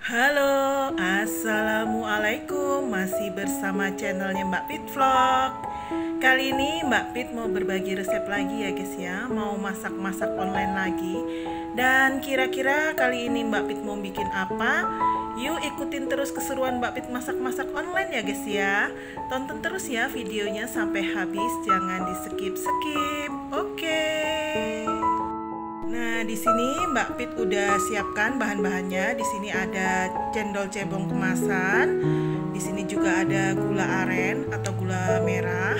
Halo, assalamualaikum. Masih bersama channelnya Mbak Pit Vlog. Kali ini Mbak Pit mau berbagi resep lagi ya guys ya. Mau masak-masak online lagi. Dan kira-kira kali ini Mbak Pit mau bikin apa? Yuk ikutin terus keseruan Mbak Pit masak-masak online ya guys ya. Tonton terus ya videonya sampai habis, jangan di skip-skip. Oke. Nah, di sini Mbak Pit udah siapkan bahan-bahannya. Di sini ada cendol cebong kemasan. Di sini juga ada gula aren atau gula merah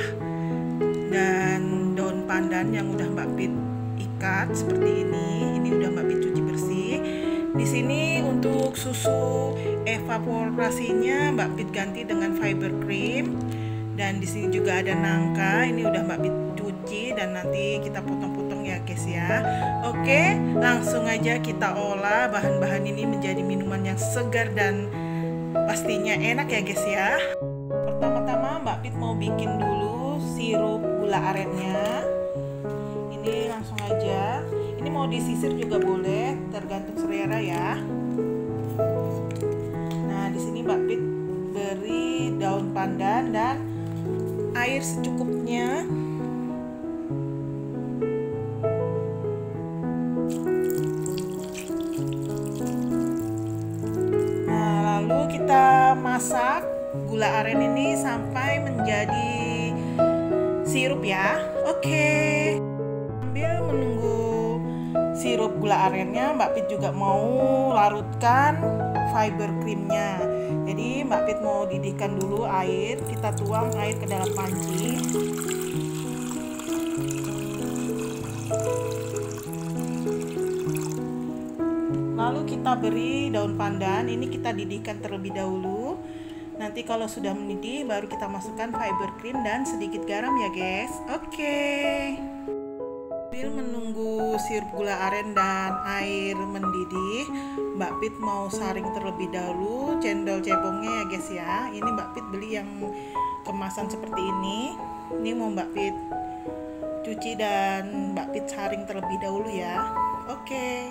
dan daun pandan yang udah Mbak Pit ikat seperti ini. Ini udah Mbak Pit cuci bersih. Di sini untuk susu evaporasinya Mbak Pit ganti dengan fiber cream. Dan di sini juga ada nangka. Ini udah Mbak Pit cuci dan nanti kita potong-potong ya guys ya. Oke, langsung aja kita olah bahan-bahan ini menjadi minuman yang segar dan pastinya enak ya guys ya. Pertama-tama Mbak Pit mau bikin dulu sirup gula arennya. Ini langsung aja. Ini mau disisir juga boleh, tergantung selera ya. Nah, di sini Mbak Pit beri daun pandan dan air secukupnya. Nah, lalu kita masak gula aren ini sampai menjadi sirup ya. Oke. Sambil menunggu sirup gula arennya, Mbak Pit juga mau larutkan fiber creamnya. Jadi Mbak Pit mau didihkan dulu air. Kita tuang air ke dalam panci. Lalu kita beri daun pandan. Ini kita didihkan terlebih dahulu. Nanti kalau sudah mendidih baru kita masukkan fiber cream dan sedikit garam ya guys. Oke. Sambil menunggu sirup gula aren dan air mendidih, Mbak Pit mau saring terlebih dahulu cendol cebongnya ya guys ya. Ini Mbak Pit beli yang kemasan seperti ini. Ini mau Mbak Pit cuci dan Mbak Pit saring terlebih dahulu ya. Oke.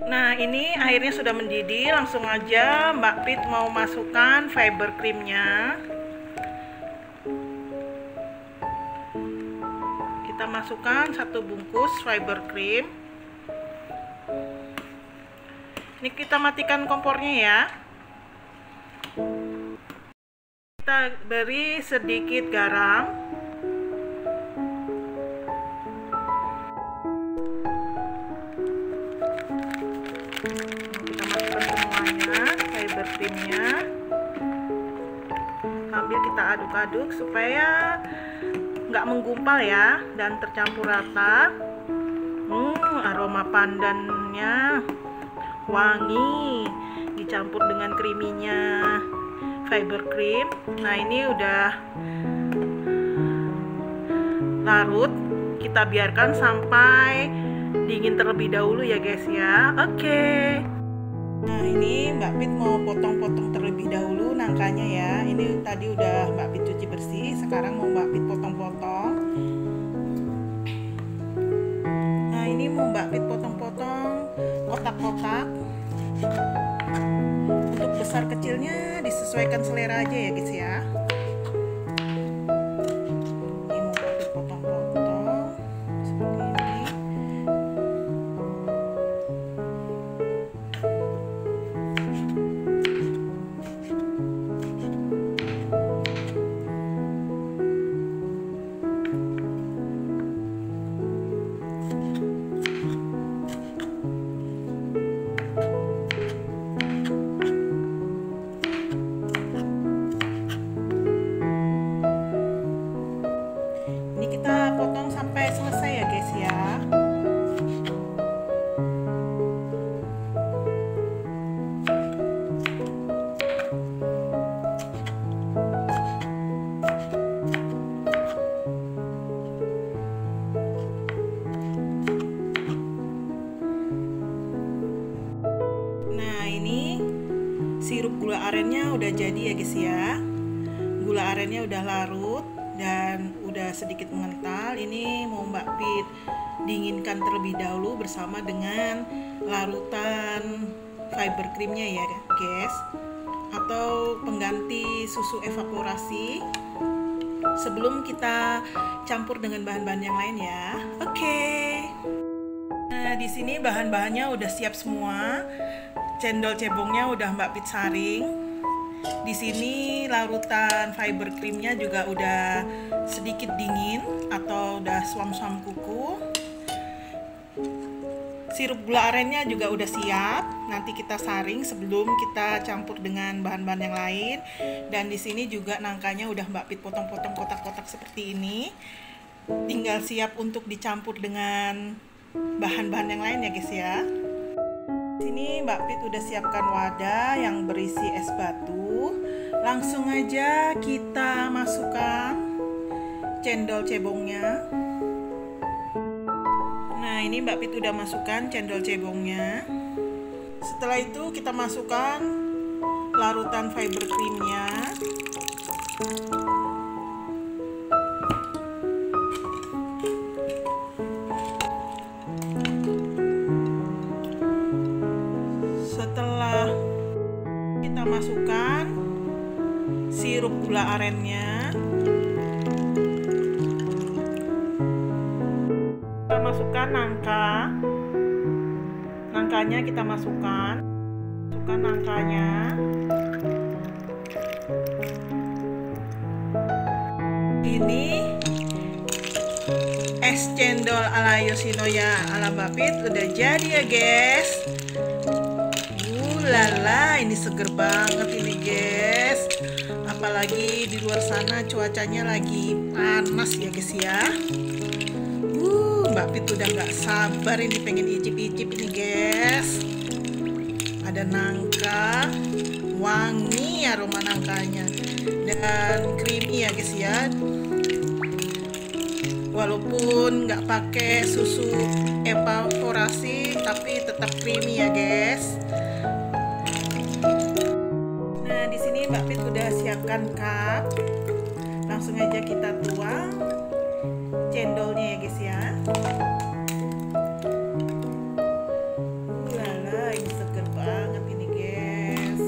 Nah, ini airnya sudah mendidih, langsung aja Mbak Pit mau masukkan fiber creamnya. Kita masukkan 1 bungkus fiber cream. Ini kita matikan kompornya ya. Kita beri sedikit garam. Kita masukkan semuanya fiber creamnya. Sambil kita aduk-aduk supaya nggak menggumpal ya dan tercampur rata. Aroma pandannya wangi dicampur dengan creaminya fiber cream. Nah, ini udah larut. Kita biarkan sampai dingin terlebih dahulu ya guys ya. Oke. Nah, ini Mbak Pit mau potong-potong terlebih dahulu nangkanya ya. Ini tadi udah Mbak Pit cuci bersih. Sekarang mau Mbak Pit potong-potong. Nah, ini mau Mbak Pit potong-potong kotak-kotak. Untuk besar kecilnya disesuaikan selera aja ya guys ya. Ini mau Mbak Pit potong-potong seperti ini. jadi ya guys ya. Gula arennya udah larut dan udah sedikit mengental. Ini mau Mbak Pit dinginkan terlebih dahulu bersama dengan larutan fiber creamnya ya guys, atau pengganti susu evaporasi, sebelum kita campur dengan bahan-bahan yang lain ya. Oke. Nah, di sini bahan-bahannya udah siap semua. Cendol cebongnya udah Mbak Pit saring. Di sini larutan fiber creamnya juga udah sedikit dingin atau udah suam-suam kuku. Sirup gula arennya juga udah siap. Nanti kita saring sebelum kita campur dengan bahan-bahan yang lain. Dan di sini juga nangkanya udah Mbak Pit potong-potong kotak-kotak seperti ini. Tinggal siap untuk dicampur dengan bahan-bahan yang lain ya guys ya. Di sini Mbak Pit udah siapkan wadah yang berisi es batu. Langsung aja kita masukkan cendol cebongnya. Nah, ini Mbak Pit udah masukkan cendol cebongnya. Setelah itu kita masukkan larutan fiber creamnya. Setelah kita masukkan sirup gula arennya, kita masukkan nangkanya kita masukkan nangkanya. Ini es cendol ala Yoshinoya ala Mbak Pit udah jadi ya guys. Lala, ini seger banget ini guys. Apalagi di luar sana cuacanya lagi panas ya guys ya. Mbak Pit udah gak sabar ini pengen icip-icip ini guys. Ada nangka, wangi aroma nangkanya, dan creamy ya guys ya. Walaupun nggak pakai susu evaporasi, tapi tetap creamy ya guys. Nah, di sini Mbak Pit udah siapkan cup. Langsung aja kita tuang cendolnya ya guys ya. Lala, ini seger banget ini guys.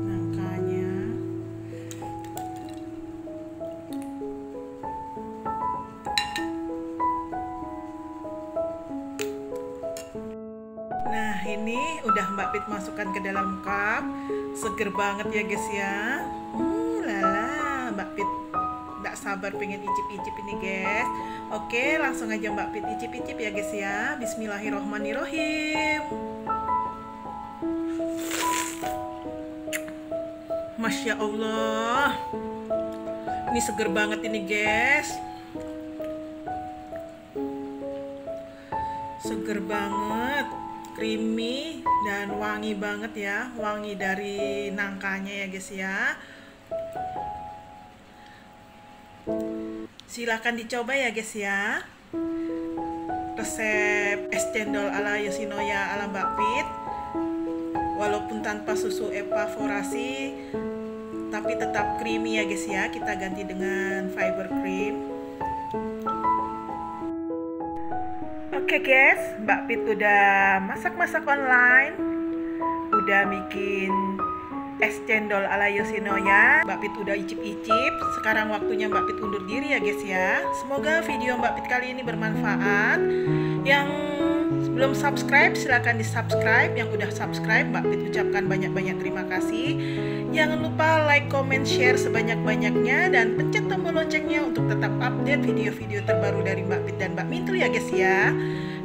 Nangkanya. Nah, ini udah Mbak Pit masukkan ke dalam cup. Seger banget ya guys ya. Lala, Mbak Pit gak sabar pengen icip-icip ini guys. Oke, langsung aja Mbak Pit icip-icip ya guys ya. Bismillahirrohmanirrohim. Masya Allah, ini seger banget ini guys. Seger banget, creamy dan wangi banget ya. Wangi dari nangkanya ya guys ya. Silahkan dicoba ya guys ya. Resep es cendol ala Yoshinoya ala Mbak Pit. Walaupun tanpa susu evaporasi, tapi tetap creamy ya guys ya. Kita ganti dengan fiber cream. Oke guys, Mbak Pit udah masak-masak online, udah bikin es cendol ala Yoshinoya. Mbak Pit udah icip-icip. Sekarang waktunya Mbak Pit undur diri ya guys ya. Semoga video Mbak Pit kali ini bermanfaat. Yang belum subscribe silahkan di subscribe. Yang udah subscribe Mbak Pit ucapkan banyak-banyak terima kasih. Jangan lupa like, comment, share sebanyak-banyaknya, dan pencet tombol loncengnya untuk tetap update video-video terbaru dari Mbak Pit dan Mbak Mintul ya guys ya.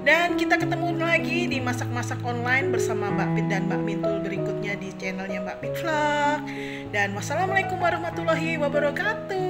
Dan kita ketemu lagi di masak-masak online bersama Mbak Pit dan Mbak Mintul berikutnya di channelnya Mbak Pit Vlog. Dan wassalamualaikum warahmatullahi wabarakatuh.